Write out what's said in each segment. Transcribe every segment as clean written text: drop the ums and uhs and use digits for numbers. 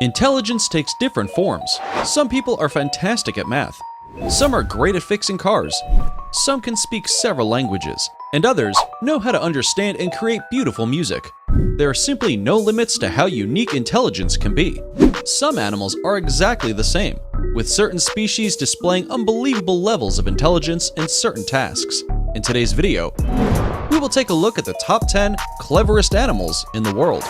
Intelligence takes different forms. Some people are fantastic at math. Some are great at fixing cars. Some can speak several languages. And others know how to understand and create beautiful music. There are simply no limits to how unique intelligence can be. Some animals are exactly the same, with certain species displaying unbelievable levels of intelligence in certain tasks. In today's video, we will take a look at the top 10 cleverest animals in the world.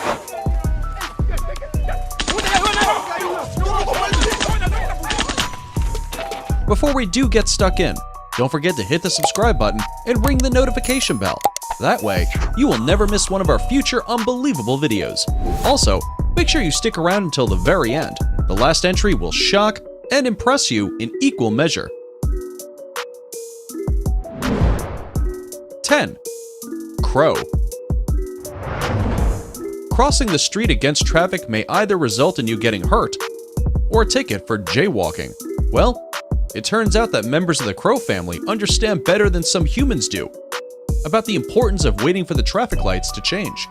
Before we do get stuck in, don't forget to hit the subscribe button and ring the notification bell. That way, you will never miss one of our future unbelievable videos. Also, make sure you stick around until the very end. The last entry will shock and impress you in equal measure. 10. Crow. Crossing the street against traffic may either result in you getting hurt or a ticket for jaywalking. Well, it turns out that members of the crow family understand better than some humans do about the importance of waiting for the traffic lights to change.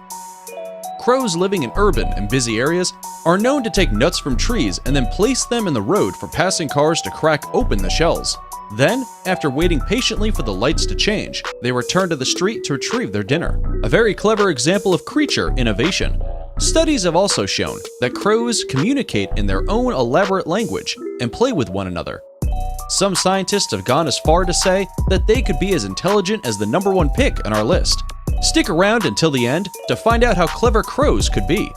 Crows living in urban and busy areas are known to take nuts from trees and then place them in the road for passing cars to crack open the shells. Then, after waiting patiently for the lights to change, they return to the street to retrieve their dinner. A very clever example of creature innovation. Studies have also shown that crows communicate in their own elaborate language and play with one another. Some scientists have gone as far to say that they could be as intelligent as the #1 pick on our list. Stick around until the end to find out how clever crows could be.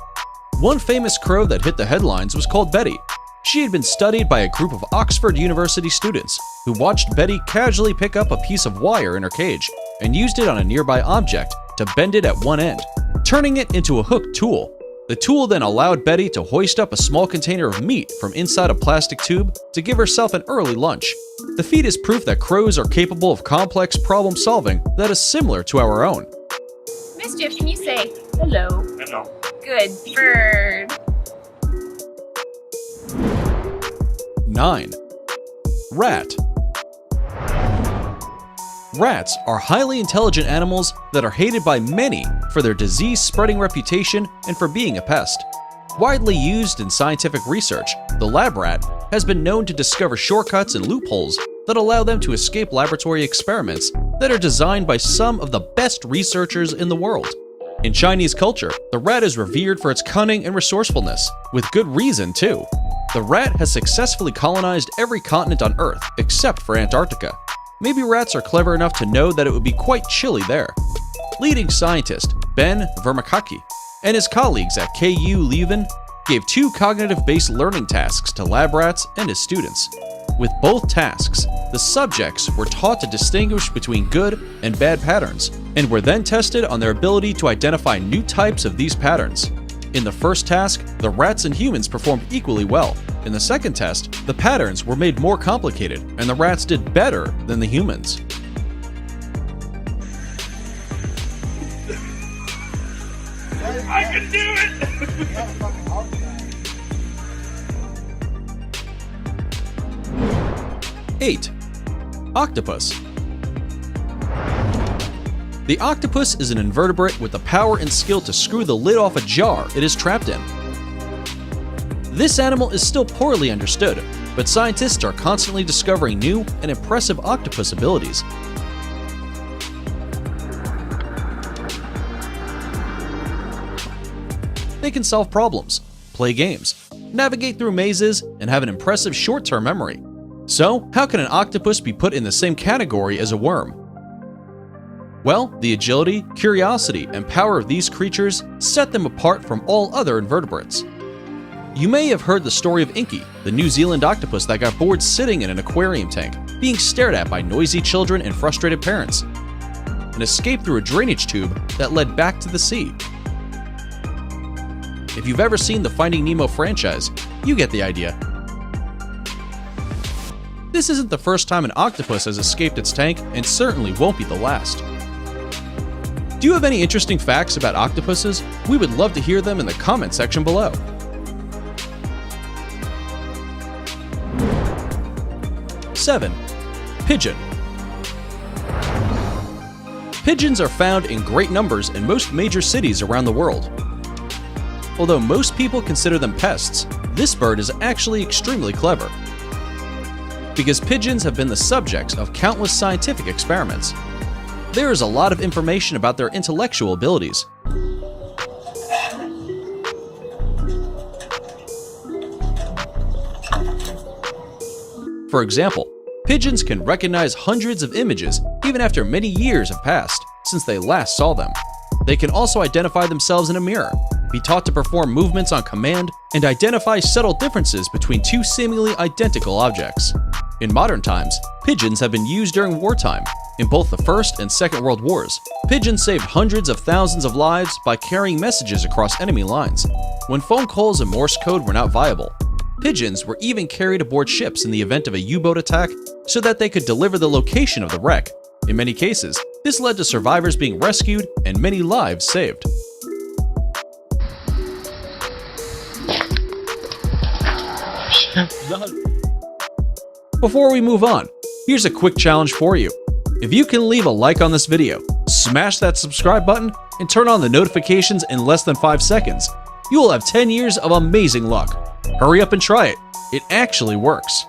One famous crow that hit the headlines was called Betty. She had been studied by a group of Oxford University students who watched Betty casually pick up a piece of wire in her cage and used it on a nearby object to bend it at one end, turning it into a hooked tool. The tool then allowed Betty to hoist up a small container of meat from inside a plastic tube to give herself an early lunch. The feat is proof that crows are capable of complex problem solving that is similar to our own. Mischief, can you say hello? Hello. Good bird. 9. Rat. Rats are highly intelligent animals that are hated by many for their disease-spreading reputation and for being a pest. Widely used in scientific research, the lab rat has been known to discover shortcuts and loopholes that allow them to escape laboratory experiments that are designed by some of the best researchers in the world. In Chinese culture, the rat is revered for its cunning and resourcefulness, with good reason too. The rat has successfully colonized every continent on Earth except for Antarctica. Maybe rats are clever enough to know that it would be quite chilly there. Leading scientist Ben Vermakaki and his colleagues at KU Leuven gave 2 cognitive-based learning tasks to lab rats and his students. With both tasks, the subjects were taught to distinguish between good and bad patterns, and were then tested on their ability to identify new types of these patterns. In the first task, the rats and humans performed equally well. In the second test, the patterns were made more complicated, and the rats did better than the humans. I can do it! 8. Octopus. The octopus is an invertebrate with the power and skill to screw the lid off a jar it is trapped in. This animal is still poorly understood, but scientists are constantly discovering new and impressive octopus abilities. They can solve problems, play games, navigate through mazes, and have an impressive short-term memory. So, how can an octopus be put in the same category as a worm? Well, the agility, curiosity, and power of these creatures set them apart from all other invertebrates. You may have heard the story of Inky, the New Zealand octopus that got bored sitting in an aquarium tank, being stared at by noisy children and frustrated parents, and escaped through a drainage tube that led back to the sea. If you've ever seen the Finding Nemo franchise, you get the idea. This isn't the first time an octopus has escaped its tank, and certainly won't be the last. Do you have any interesting facts about octopuses? We would love to hear them in the comment section below. 7. Pigeon. Pigeons are found in great numbers in most major cities around the world. Although most people consider them pests, This bird is actually extremely clever, because pigeons have been the subjects of countless scientific experiments. There is a lot of information about their intellectual abilities. For example, pigeons can recognize hundreds of images even after many years have passed since they last saw them. They can also identify themselves in a mirror, be taught to perform movements on command, and identify subtle differences between two seemingly identical objects. In modern times, pigeons have been used during wartime. In both the First and Second World Wars, pigeons saved hundreds of thousands of lives by carrying messages across enemy lines. When phone calls and Morse code were not viable, pigeons were even carried aboard ships in the event of a U-boat attack so that they could deliver the location of the wreck. In many cases, this led to survivors being rescued and many lives saved. Before we move on, here's a quick challenge for you. If you can leave a like on this video, smash that subscribe button, and turn on the notifications in less than 5 seconds, you will have 10 years of amazing luck. Hurry up and try it. It actually works.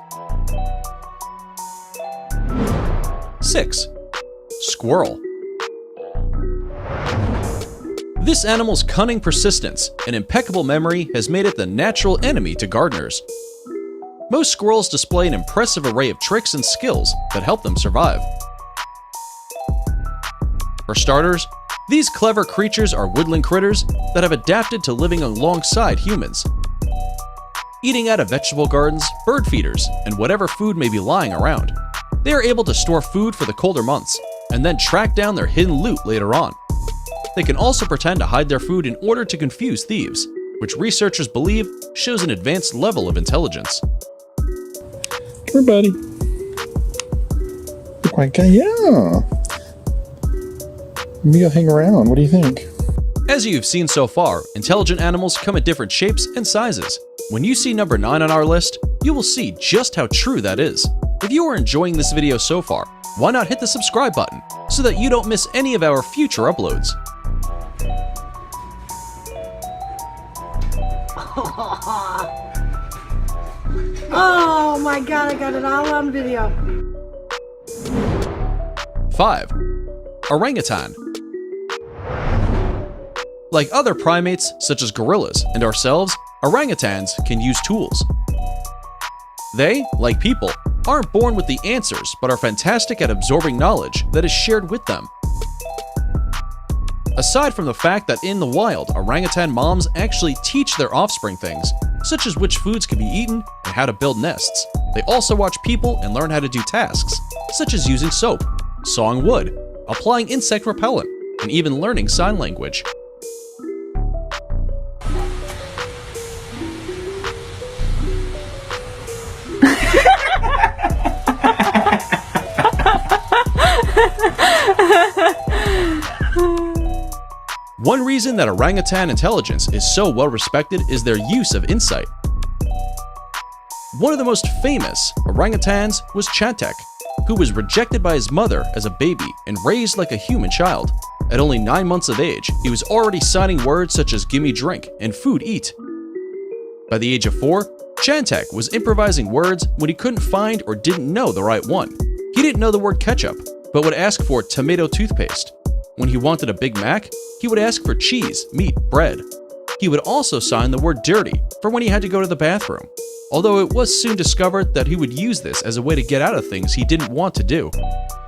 6. Squirrel. This animal's cunning persistence and impeccable memory has made it the natural enemy to gardeners. Most squirrels display an impressive array of tricks and skills that help them survive. For starters, these clever creatures are woodland critters that have adapted to living alongside humans. Eating out of vegetable gardens, bird feeders, and whatever food may be lying around, they are able to store food for the colder months and then track down their hidden loot later on. They can also pretend to hide their food in order to confuse thieves, which researchers believe shows an advanced level of intelligence. Here, buddy. Okay, yeah. Let me go hang around. What do you think? As you've seen so far, intelligent animals come in different shapes and sizes. When you see number 9 on our list, you will see just how true that is. If you are enjoying this video so far, why not hit the subscribe button so that you don't miss any of our future uploads? Oh my god, I got it all on video. 5. Orangutan. Like other primates, such as gorillas and ourselves, orangutans can use tools. They, like people, aren't born with the answers but are fantastic at absorbing knowledge that is shared with them. Aside from the fact that in the wild, orangutan moms actually teach their offspring things, such as which foods can be eaten and how to build nests, they also watch people and learn how to do tasks, such as using soap, sawing wood, applying insect repellent, and even learning sign language. One reason that orangutan intelligence is so well respected is their use of insight. One of the most famous orangutans was Chantek, who was rejected by his mother as a baby and raised like a human child. At only 9 months of age, he was already signing words such as "gimme drink" and "food eat." By the age of 4, Chantek was improvising words when he couldn't find or didn't know the right one. He didn't know the word ketchup, but would ask for tomato toothpaste. When he wanted a Big Mac, he would ask for cheese, meat, bread. He would also sign the word dirty for when he had to go to the bathroom, although it was soon discovered that he would use this as a way to get out of things he didn't want to do.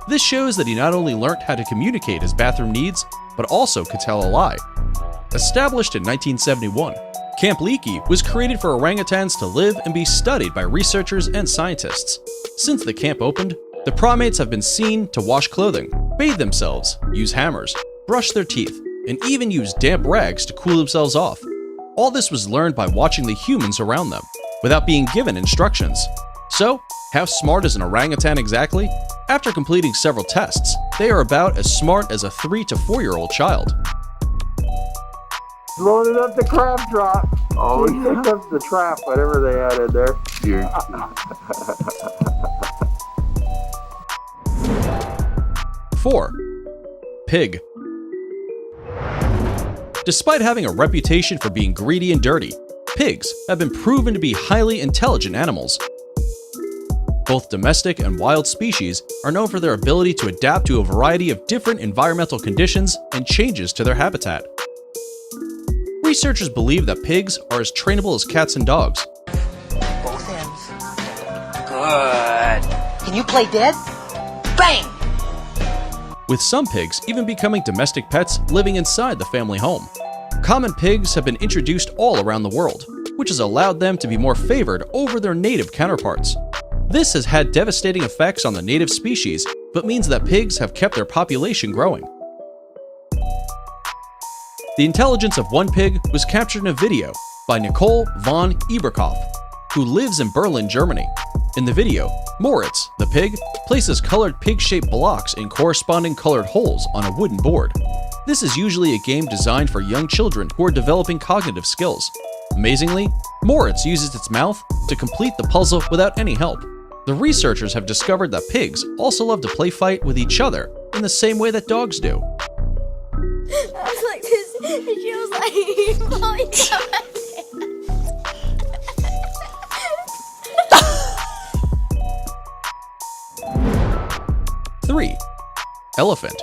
This shows that he not only learned how to communicate his bathroom needs, but also could tell a lie. Established in 1971, Camp Leakey was created for orangutans to live and be studied by researchers and scientists. Since the camp opened, the primates have been seen to wash clothing, bathe themselves, use hammers, brush their teeth, and even use damp rags to cool themselves off. All this was learned by watching the humans around them, without being given instructions. So, how smart is an orangutan exactly? After completing several tests, they are about as smart as a 3 to 4-year-old child. Loaded up the crab trap. Oh, we picked up the trap, whatever they had in there. Four. Pig. Despite having a reputation for being greedy and dirty, pigs have been proven to be highly intelligent animals. Both domestic and wild species are known for their ability to adapt to a variety of different environmental conditions and changes to their habitat. Researchers believe that pigs are as trainable as cats and dogs. Both ends. Good. Can you play dead? Bang! With some pigs even becoming domestic pets living inside the family home. Common pigs have been introduced all around the world, which has allowed them to be more favored over their native counterparts. This has had devastating effects on the native species, but means that pigs have kept their population growing. The intelligence of one pig was captured in a video by Nicole von Eberkopf, who lives in Berlin, Germany. In the video, Moritz, the pig, places colored pig-shaped blocks in corresponding colored holes on a wooden board. This is usually a game designed for young children who are developing cognitive skills. Amazingly, Moritz uses its mouth to complete the puzzle without any help. The researchers have discovered that pigs also love to play fight with each other in the same way that dogs do. I was like this, and she was like, falling down my stairs. 3. Elephant.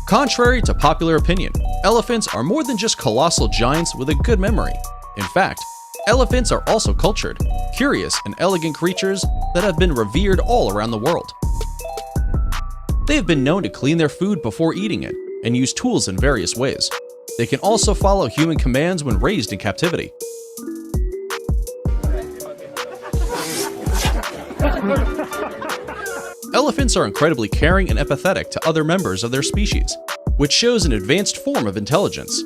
Contrary to popular opinion, elephants are more than just colossal giants with a good memory. In fact, elephants are also cultured, curious, and elegant creatures that have been revered all around the world. They have been known to clean their food before eating it and use tools in various ways. They can also follow human commands when raised in captivity. Elephants are incredibly caring and empathetic to other members of their species, which shows an advanced form of intelligence.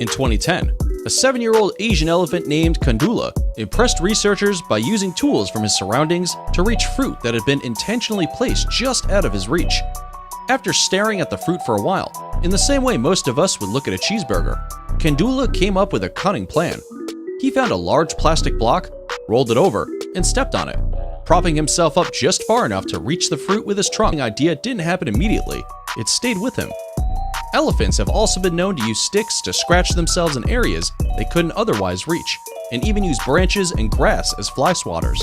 In 2010, a 7-year-old Asian elephant named Kandula impressed researchers by using tools from his surroundings to reach fruit that had been intentionally placed just out of his reach. After staring at the fruit for a while, in the same way most of us would look at a cheeseburger, Kandula came up with a cunning plan. He found a large plastic block, rolled it over, and stepped on it, propping himself up just far enough to reach the fruit with his trunk. The idea didn't happen immediately, it stayed with him. Elephants have also been known to use sticks to scratch themselves in areas they couldn't otherwise reach, and even use branches and grass as fly swatters.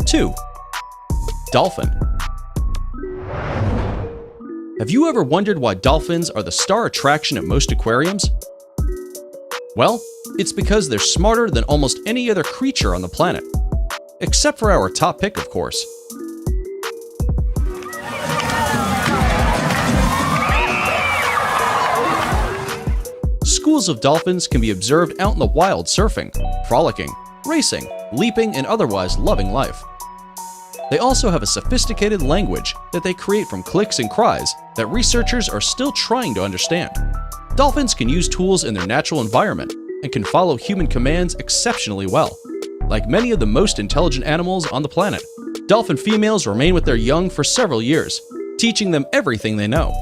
Two. Dolphin. Have you ever wondered why dolphins are the star attraction at most aquariums? Well, it's because they're smarter than almost any other creature on the planet. Except for our top pick, of course. Schools of dolphins can be observed out in the wild surfing, frolicking, racing, leaping, and otherwise loving life. They also have a sophisticated language that they create from clicks and cries that researchers are still trying to understand. Dolphins can use tools in their natural environment and can follow human commands exceptionally well. Like many of the most intelligent animals on the planet, dolphin females remain with their young for several years, teaching them everything they know.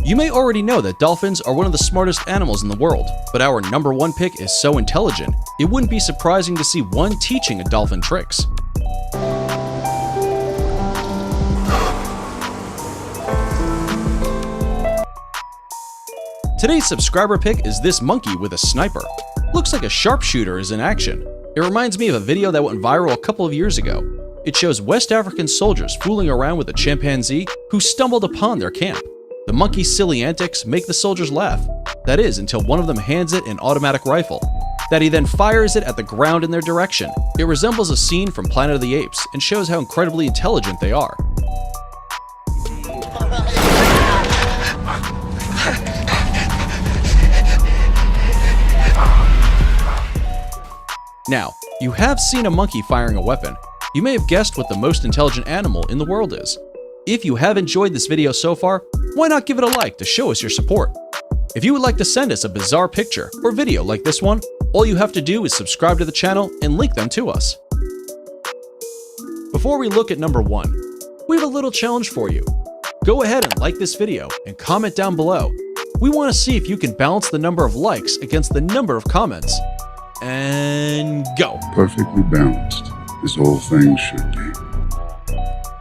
You may already know that dolphins are one of the smartest animals in the world, but our number one pick is so intelligent, it wouldn't be surprising to see one teaching a dolphin tricks. Today's subscriber pick is this monkey with a sniper. Looks like a sharpshooter is in action. It reminds me of a video that went viral a couple of years ago. It shows West African soldiers fooling around with a chimpanzee who stumbled upon their camp. The monkey's silly antics make the soldiers laugh. That is, until one of them hands it an automatic rifle, that he then fires it at the ground in their direction. It resembles a scene from Planet of the Apes and shows how incredibly intelligent they are. Now, you have seen a monkey firing a weapon. You may have guessed what the most intelligent animal in the world is. If you have enjoyed this video so far, why not give it a like to show us your support? If you would like to send us a bizarre picture or video like this one, all you have to do is subscribe to the channel and link them to us. Before we look at number 1, we have a little challenge for you. Go ahead and like this video and comment down below. We want to see if you can balance the number of likes against the number of comments. and go. Perfectly balanced, as all things should be.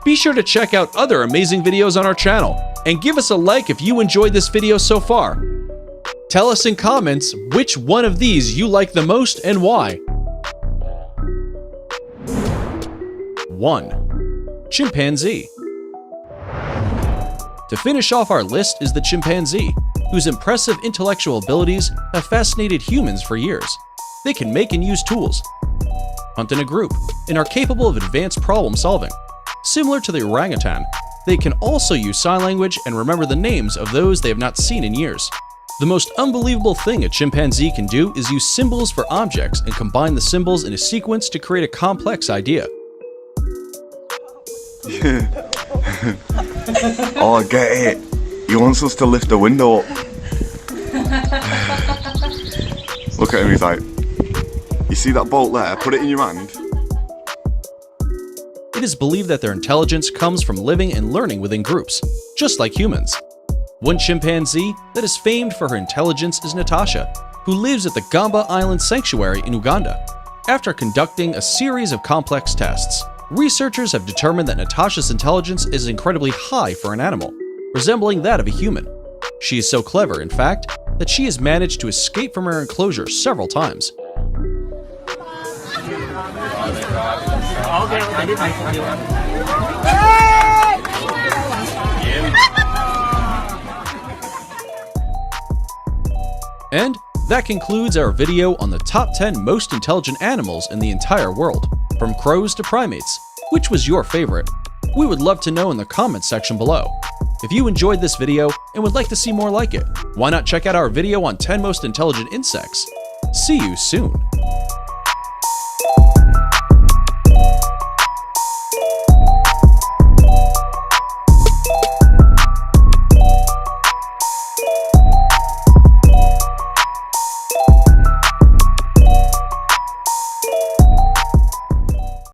Be sure to check out other amazing videos on our channel, and give us a like if you enjoyed this video so far. Tell us in comments which one of these you like the most and why. 1. Chimpanzee. To finish off our list is the chimpanzee, whose impressive intellectual abilities have fascinated humans for years. They can make and use tools, hunt in a group, and are capable of advanced problem solving. Similar to the orangutan, they can also use sign language and remember the names of those they have not seen in years. The most unbelievable thing a chimpanzee can do is use symbols for objects and combine the symbols in a sequence to create a complex idea. Oh, I get it. He wants us to lift the window up. Look at him, he's like, you see that bolt there? Put it in your hand. It is believed that their intelligence comes from living and learning within groups, just like humans. One chimpanzee that is famed for her intelligence is Natasha, who lives at the Gamba Island Sanctuary in Uganda. After conducting a series of complex tests, researchers have determined that Natasha's intelligence is incredibly high for an animal, resembling that of a human. She is so clever, in fact, that she has managed to escape from her enclosure several times. And that concludes our video on the top 10 most intelligent animals in the entire world. From crows to primates, which was your favorite? We would love to know in the comments section below. If you enjoyed this video and would like to see more like it, why not check out our video on 10 most intelligent insects? See you soon!